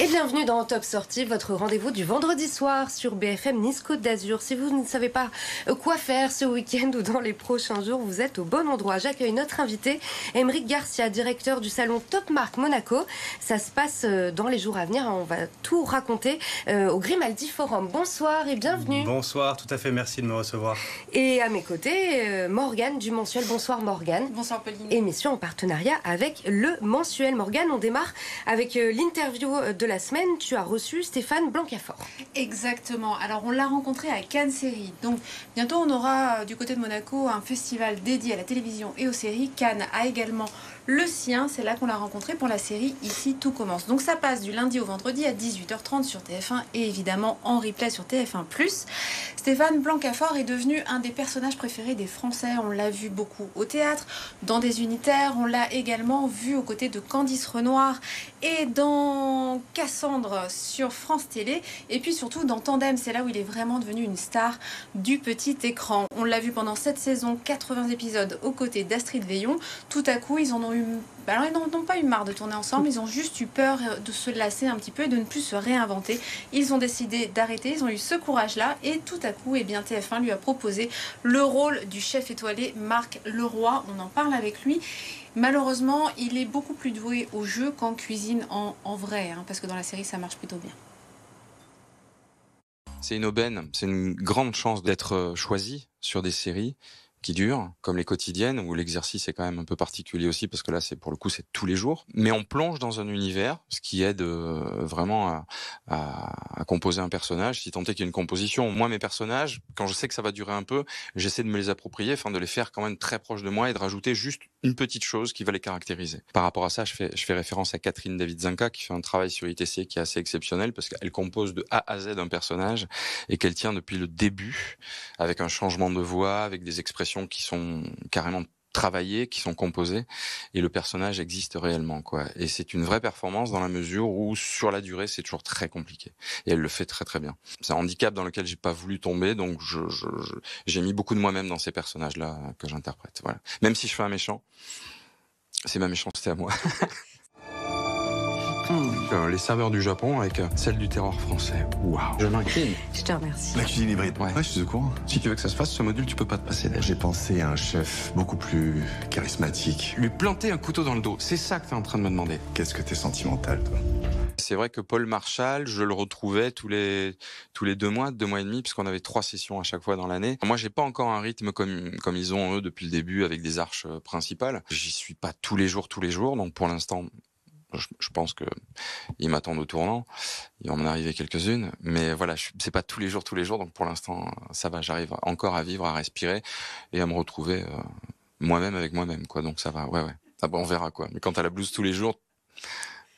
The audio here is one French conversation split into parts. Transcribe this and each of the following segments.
Et bienvenue dans Top Sortie, votre rendez-vous du vendredi soir sur BFM Nice Côte d'Azur. Si vous ne savez pas quoi faire ce week-end ou dans les prochains jours, vous êtes au bon endroit. J'accueille notre invité, Aymeric Garcia, directeur du salon Top Marque Monaco. Ça se passe dans les jours à venir. On va tout raconter au Grimaldi Forum. Bonsoir et bienvenue. Bonsoir, tout à fait, merci de me recevoir. Et à mes côtés, Morgane du Mensuel. Bonsoir Morgane. Bonsoir Pauline. Émission en partenariat avec le Mensuel. Morgane, on démarre avec l'interview de la semaine. Tu as reçu Stéphane Blancafort. Exactement. Alors on l'a rencontré à Cannes Série. Donc bientôt on aura du côté de Monaco un festival dédié à la télévision et aux séries. Cannes a également le sien. C'est là qu'on l'a rencontré pour la série Ici tout commence. Donc ça passe du lundi au vendredi à 18h30 sur TF1 et évidemment en replay sur TF1+. Stéphane Blancafort est devenu un des personnages préférés des Français. On l'a vu beaucoup au théâtre, dans des unitaires. On l'a également vu aux côtés de Candice Renoir et dans Cassandre sur France Télé. Et puis surtout dans Tandem, c'est là où il est vraiment devenu une star du petit écran. On l'a vu pendant 7 saisons, 80 épisodes aux côtés d'Astrid Veillon. Tout à coup, ils en ont eu... Alors, ils n'ont pas eu marre de tourner ensemble, ils ont juste eu peur de se lasser un petit peu et de ne plus se réinventer. Ils ont décidé d'arrêter, ils ont eu ce courage-là et tout à coup, eh bien, TF1 lui a proposé le rôle du chef étoilé Marc Leroy. On en parle avec lui. Malheureusement, il est beaucoup plus doué au jeu qu'en cuisine en vrai, parce que dans la série, ça marche plutôt bien. C'est une aubaine, c'est une grande chance d'être choisi sur des séries qui durent, comme les quotidiennes, où l'exercice est quand même un peu particulier aussi, parce que là, pour le coup, c'est tous les jours. Mais on plonge dans un univers, ce qui aide vraiment à composer un personnage, si tant est qu'il y a une composition. Moi, mes personnages, quand je sais que ça va durer un peu, j'essaie de me les approprier, de les faire quand même très proches de moi et de rajouter juste une petite chose qui va les caractériser. Par rapport à ça, je fais référence à Catherine David-Zinca, qui fait un travail sur ITC qui est assez exceptionnel, parce qu'elle compose de A à Z un personnage, et qu'elle tient depuis le début, avec un changement de voix, avec des expressions qui sont carrément travaillées, qui sont composées, et le personnage existe réellement, quoi. Et c'est une vraie performance dans la mesure où, sur la durée, c'est toujours très compliqué. Et elle le fait très très bien. C'est un handicap dans lequel j'ai pas voulu tomber, donc j'ai mis beaucoup de moi-même dans ces personnages-là que j'interprète. Voilà. Même si je fais un méchant, c'est ma méchanceté à moi. Les saveurs du Japon avec celle du terroir français. Waouh, je m'incline. Je te remercie. La cuisine hybride. Ouais, Je suis au courant. Si tu veux que ça se fasse, ce module, tu peux pas te passer d'elle. J'ai pensé à un chef beaucoup plus charismatique. Lui planter un couteau dans le dos, c'est ça que t'es en train de me demander. Qu'est-ce que t'es sentimental, toi? C'est vrai que Paul Marchal, je le retrouvais tous les 2 mois, 2 mois et demi, puisqu'on avait 3 sessions à chaque fois dans l'année. Moi, j'ai pas encore un rythme comme ils ont eux depuis le début, avec des arches principales. J'y suis pas tous les jours, donc pour l'instant, je pense que ils m'attendent au tournant. Il va m'en arriver quelques-unes, mais voilà, c'est pas tous les jours, donc pour l'instant, ça va. J'arrive encore à vivre, à respirer et à me retrouver moi-même avec moi-même, quoi. Donc ça va, ouais. Ah bon, on verra, quoi. Mais quand t'as la blouse tous les jours,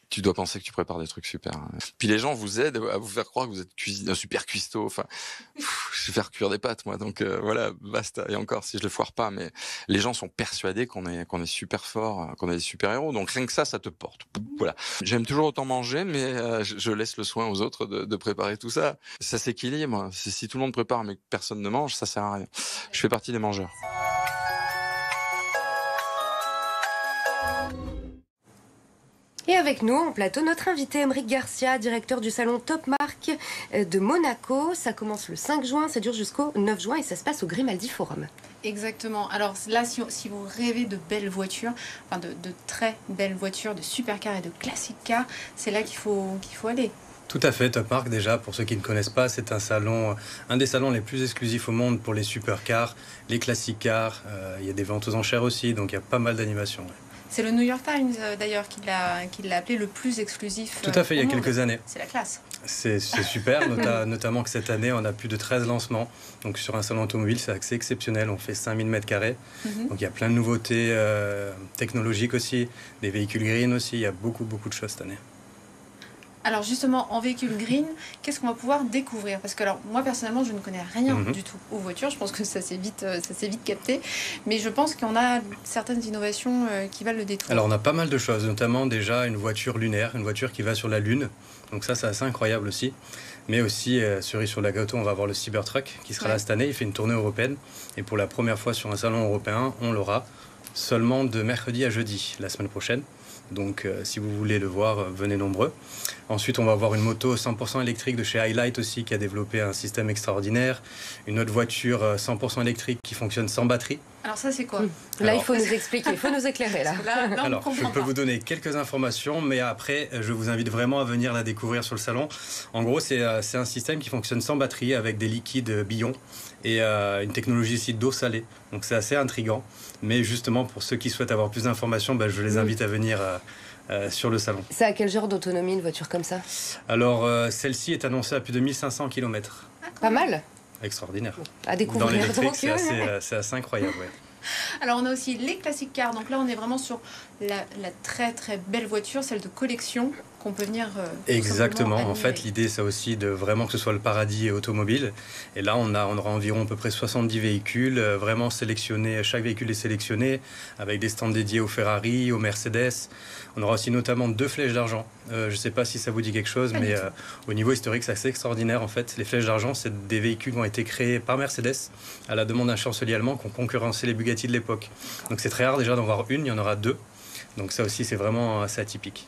tu dois penser que tu prépares des trucs super. Puis les gens vous aident à vous faire croire que vous êtes un super cuistot. Enfin, je vais faire cuire des pâtes, moi. Donc voilà, basta. Et encore, si je le foire pas, mais les gens sont persuadés qu'on est super fort, qu'on est des super héros. Donc rien que ça te porte. Voilà. J'aime toujours autant manger, mais je laisse le soin aux autres de préparer tout ça. Ça s'équilibre. Si tout le monde prépare mais que personne ne mange, ça sert à rien. Je fais partie des mangeurs. Et avec nous en plateau, notre invité Aymeric Garcia, directeur du salon Top Marque de Monaco. Ça commence le 5 juin, ça dure jusqu'au 9 juin et ça se passe au Grimaldi Forum. Exactement. Alors là, si vous rêvez de belles voitures, de très belles voitures, de supercars et de classic cars, c'est là qu'il faut aller. Tout à fait, Top Marque, déjà, pour ceux qui ne connaissent pas, c'est un des salons les plus exclusifs au monde pour les supercars, les classic cars. Il y a des ventes aux enchères aussi, donc il y a pas mal d'animations. Ouais. C'est le New York Times d'ailleurs qui l'a appelé le plus exclusif. Tout à fait, il y a quelques années. C'est la classe. C'est super, notamment que cette année, on a plus de 13 lancements. Donc sur un salon automobile, c'est assez exceptionnel. On fait 5000 m². Donc il y a plein de nouveautés technologiques aussi, des véhicules green aussi. Il y a beaucoup de choses cette année. Alors justement, en véhicule green, qu'est-ce qu'on va pouvoir découvrir? Parce que alors, moi personnellement, je ne connais rien du tout aux voitures. Je pense que ça s'est vite capté. Mais je pense qu'on a certaines innovations qui valent le détour. Alors on a pas mal de choses, notamment déjà une voiture lunaire, une voiture qui va sur la Lune. Donc ça, c'est assez incroyable aussi. Mais aussi, cerise sur la gâteau, on va avoir le Cybertruck qui sera là cette année. Il fait une tournée européenne. Et pour la première fois sur un salon européen, on l'aura seulement de mercredi à jeudi, la semaine prochaine. Donc si vous voulez le voir, venez nombreux. Ensuite, on va avoir une moto 100% électrique de chez Highlight aussi qui a développé un système extraordinaire. Une autre voiture 100% électrique qui fonctionne sans batterie. Alors ça, c'est quoi? Là, il faut nous expliquer, il faut nous éclairer. Là. Alors, je peux vous donner quelques informations, mais après, je vous invite vraiment à venir la découvrir sur le salon. En gros, c'est un système qui fonctionne sans batterie avec des liquides Billon et une technologie aussi d'eau salée. Donc c'est assez intriguant. Mais justement, pour ceux qui souhaitent avoir plus d'informations, je les invite à venir sur le salon. C'est à quel genre d'autonomie une voiture comme ça? Alors, celle-ci est annoncée à plus de 1500 km. Pas mal. Extraordinaire. À découvrir. Dans l'électrique, donc, c'est assez incroyable. Ouais. Alors on a aussi les classic cars, donc là on est vraiment sur la très très belle voiture, celle de collection qu'on peut venir exactement, en admirer. fait l'idée c'est aussi de vraiment que ce soit le paradis automobile, et là on aura environ à peu près 70 véhicules, vraiment sélectionnés, chaque véhicule est sélectionné avec des stands dédiés aux Ferrari, aux Mercedes. On aura aussi notamment 2 flèches d'argent, je ne sais pas si ça vous dit quelque chose, mais au niveau historique c'est assez extraordinaire en fait. Les flèches d'argent, c'est des véhicules qui ont été créés par Mercedes à la demande d'un chancelier allemand qui ont concurrencé les Bugatti de l'époque. Donc c'est très rare déjà d'en voir une, il y en aura 2. Donc ça aussi, c'est vraiment assez atypique.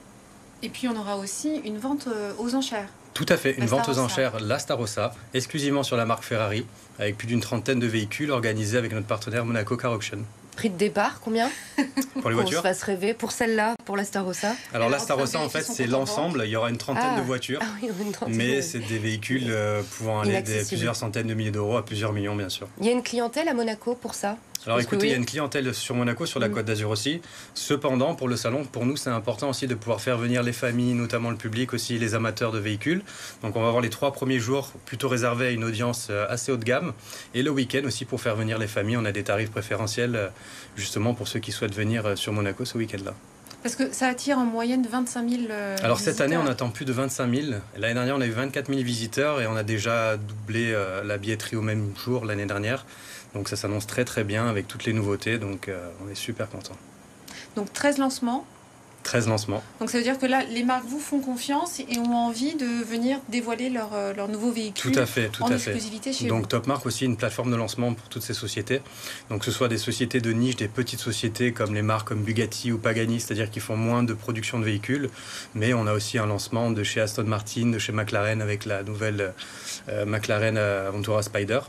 Et puis on aura aussi une vente aux enchères. Tout à fait, une vente aux Starossa. enchères, la Starossa, exclusivement sur la marque Ferrari, avec plus d'une trentaine de véhicules organisés avec notre partenaire Monaco Car Auction. Prix de départ, combien? Pour les On se voitures? fasse rêver. Pour celle-là, pour la Starossa? Alors la Alors, Starossa, on en peut fait, vérifier c'est son compte en l'ensemble. Il y aura une trentaine de voitures, Ah oui, une trentaine. mais c'est des véhicules pouvant aller de Inaccessible. plusieurs centaines de milliers d'euros à plusieurs millions, bien sûr. Il y a une clientèle à Monaco pour ça? Alors Parce que écoutez, il y a oui. une clientèle sur Monaco, sur la Côte d'Azur aussi. Cependant, pour le salon, pour nous, c'est important aussi de pouvoir faire venir les familles, notamment le public aussi, les amateurs de véhicules. Donc on va avoir les 3 premiers jours plutôt réservés à une audience assez haut de gamme. Et le week-end aussi pour faire venir les familles. On a des tarifs préférentiels justement pour ceux qui souhaitent venir sur Monaco ce week-end-là. Parce que ça attire en moyenne 25 000 Alors cette année, on visiteurs. attend plus de 25 000. L'année dernière, on a eu 24 000 visiteurs et on a déjà doublé la billetterie au même jour l'année dernière. Donc ça s'annonce très très bien avec toutes les nouveautés, donc on est super contents. Donc 13 lancements. 13 lancements. Donc ça veut dire que là, les marques vous font confiance et ont envie de venir dévoiler leur nouveau véhicule Tout à fait, tout en à fait. exclusivité chez Donc vous. Top Marque aussi une plateforme de lancement pour toutes ces sociétés. Donc que ce soit des sociétés de niche, des petites sociétés comme les marques comme Bugatti ou Pagani, c'est-à-dire qui font moins de production de véhicules, mais on a aussi un lancement de chez Aston Martin, de chez McLaren avec la nouvelle McLaren Aventura Spider.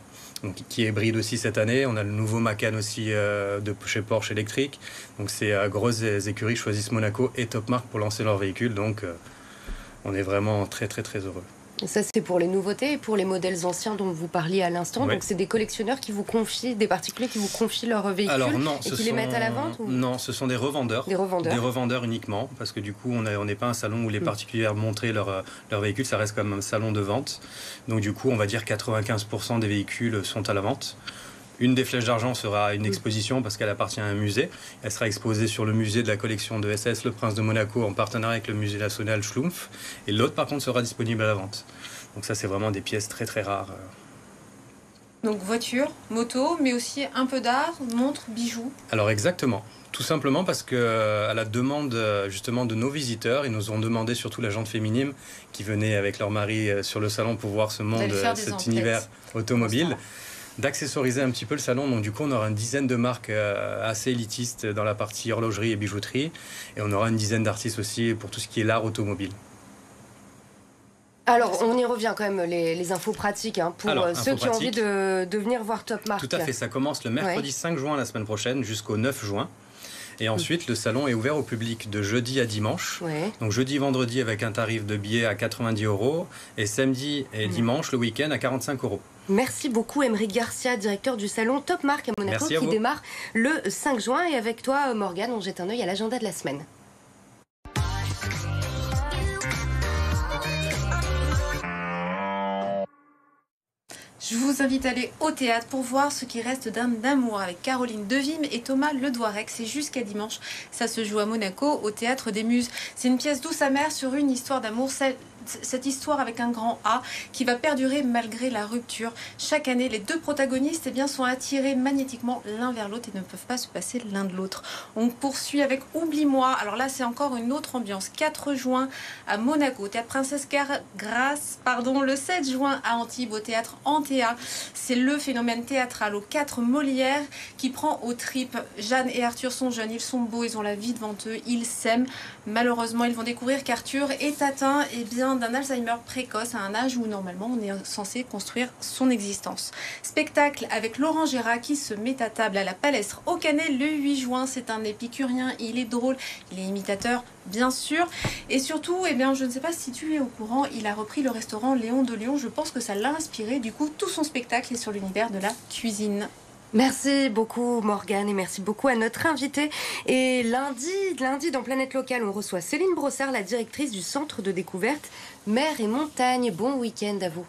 Donc, qui est hybride aussi cette année. On a le nouveau Macan aussi de chez Porsche électrique. Donc ces grosses écuries choisissent Monaco et Top Marque pour lancer leur véhicule. Donc on est vraiment très très très heureux. Ça, c'est pour les nouveautés et pour les modèles anciens dont vous parliez à l'instant. Ouais. Donc, c'est des collectionneurs qui vous confient, des particuliers qui vous confient leurs véhicules Alors non, et qui les mettent à la vente ou... Non, ce sont des revendeurs. Des revendeurs. Des revendeurs uniquement, parce que du coup, on n'est pas un salon où les particuliers montrent leur véhicule, ça reste comme un salon de vente. Donc du coup, on va dire 95% des véhicules sont à la vente. Une des flèches d'argent sera une exposition parce qu'elle appartient à un musée. Elle sera exposée sur le musée de la collection de SS Le Prince de Monaco en partenariat avec le musée national Schlumpf. Et l'autre, par contre, sera disponible à la vente. Donc ça, c'est vraiment des pièces très très rares. Donc voiture, moto, mais aussi un peu d'art, montres, bijoux. Alors exactement. Tout simplement parce que à la demande justement de nos visiteurs, ils nous ont demandé, surtout la gente féminine qui venait avec leur mari sur le salon pour voir ce monde, D'aller faire des cet emplettes univers automobile, constamment. d'accessoriser un petit peu le salon. Donc du coup, on aura une dizaine de marques assez élitistes dans la partie horlogerie et bijouterie, et on aura une dizaine d'artistes aussi pour tout ce qui est l'art automobile. Alors, on y revient quand même, les infos pratiques, hein, pour Alors, ceux infos qui ont envie pratiques. de venir voir Top Marque. Tout à fait, ça commence le mercredi 5 juin la semaine prochaine jusqu'au 9 juin. Et ensuite, le salon est ouvert au public de jeudi à dimanche. Ouais. Donc jeudi, vendredi avec un tarif de billet à 90 € et samedi et dimanche, le week-end, à 45 €. Merci beaucoup, Aymeric Garcia, directeur du salon Top Marque à Monaco, Merci à qui vous. démarre le 5 juin. Et avec toi, Morgane, on jette un œil à l'agenda de la semaine. Je vous invite à aller au théâtre pour voir ce qui reste d'Âme d'amour avec Caroline Devim et Thomas Ledouarec. C'est jusqu'à dimanche. Ça se joue à Monaco, au Théâtre des Muses. C'est une pièce douce amère sur une histoire d'amour, celle cette histoire avec un grand A qui va perdurer malgré la rupture. Chaque année, les deux protagonistes sont attirés magnétiquement l'un vers l'autre et ne peuvent pas se passer l'un de l'autre. On poursuit avec Oublie-moi. Alors là, c'est encore une autre ambiance. 4 juin à Monaco, Théâtre Princesse Grasse, le 7 juin à Antibes, au Théâtre Antea. C'est le phénomène théâtral aux 4 Molières qui prend aux tripes. Jeanne et Arthur sont jeunes, ils sont beaux, ils ont la vie devant eux, ils s'aiment. Malheureusement, ils vont découvrir qu'Arthur est atteint d'un Alzheimer précoce à un âge où normalement on est censé construire son existence. Spectacle avec Laurent Gérard qui se met à table à la Palestre au Canet le 8 juin. C'est un épicurien, il est drôle, il est imitateur bien sûr. Et surtout, je ne sais pas si tu es au courant, il a repris le restaurant Léon de Lyon. Je pense que ça l'a inspiré. Du coup, tout son spectacle est sur l'univers de la cuisine. Merci beaucoup Morgane et merci beaucoup à notre invitée. Et lundi dans Planète Locale, on reçoit Céline Brossard, la directrice du centre de découverte Mer et Montagne. Bon week-end à vous.